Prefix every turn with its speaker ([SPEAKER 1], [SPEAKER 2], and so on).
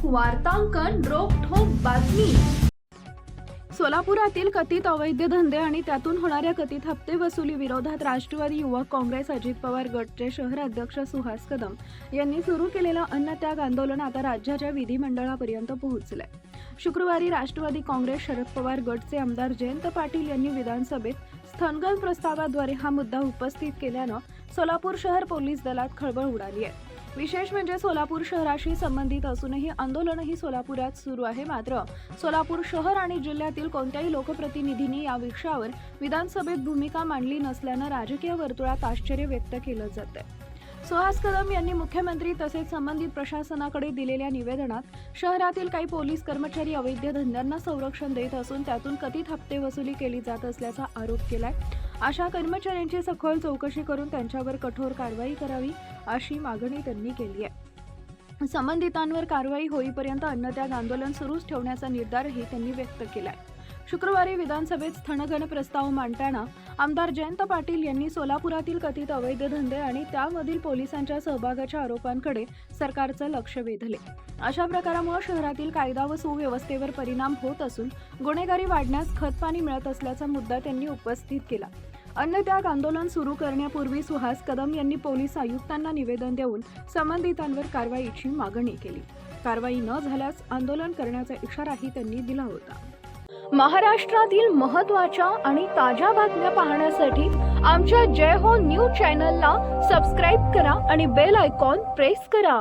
[SPEAKER 1] वार्तांकन रोखठोक बातमी। सोलापुरातील कथित अवैध धंदे आणि त्यातून होणाऱ्या कथित हप्ते वसुली विरोधात राष्ट्रवादी युवक काँग्रेस अजित पवार गटचे शहर अध्यक्ष सुहास कदम यांनी सुरू केलेलं अन्नत्याग आंदोलन आता राज्याच्या विधिमंडळापर्यंत पोहोचले। शुक्रवारी राष्ट्रवादी काँग्रेस शरद पवार गटचे आमदार जयंत पाटील यांनी विधानसभेत स्थगन प्रस्तावाद्वारे हा मुद्दा उपस्थित केल्यानं सोलापूर शहर पोलीस दलात खळबळ उडाली आहे। विशेष म्हणजे सोलापूर शहराशी संबंधित असूनही आंदोलनही सोलापुरात सुरू आहे। मात्र सोलापूर शहर आणि जिल्ह्यातील कोणत्याही लोकप्रतिनिधींनी या विषयावर विधानसभेत भूमिका मांडली नसल्यानं राजकीय वर्तुळात आश्चर्य व्यक्त केलं जात आहे। सुहास कदम यांनी मुख्यमंत्री तसेच संबंधित प्रशासनाकडे दिलेल्या निवेदनात शहरातील काही पोलीस कर्मचारी अवैध धंद्यांना संरक्षण देत असून त्यातून कथित हप्ते वसुली केली जात असल्याचा आरोप केलाय। अशा कर्मचाऱ्यांची सखोल चौकशी करून त्यांच्यावर कठोर कारवाई करावी अशी मागणी त्यांनी केली आहे। संबंधितांवर कारवाई होईपर्यंत अन्नत्याग आंदोलन सुरूच ठेवण्याचा निर्धारही त्यांनी व्यक्त केलाय। शुक्रवारी विधानसभेत स्थगन प्रस्ताव मांडताना आमदार जयंत पाटील यांनी सोलापुरातील कथित अवैध धंदे आणि त्यामधील पोलिसांच्या सहभागाच्या आरोपांकडे सरकारचं लक्ष वेधले। अशा प्रकारामुळे शहरातील कायदा व सुव्यवस्थेवर परिणाम होत असून गुन्हेगारी वाढण्यास खतपाणी मिळत असल्याचा मुद्दा त्यांनी उपस्थित केला। अन्नत्याग आंदोलन सुरू करण्यापूर्वी सुहास कदम यांनी पोलीस आयुक्तांना निवेदन देऊन संबंधितांवर कारवाईची मागणी केली। कारवाई न झाल्यास आंदोलन करण्याचा इशाराही त्यांनी दिला होता। महाराष्ट्रातील महत्त्वाच्या आणि ताज्या बातम्या पाहण्यासाठी आमच्या जय हो न्यूज चॅनलला सबस्क्राइब करा आणि बेल आयकॉन प्रेस करा।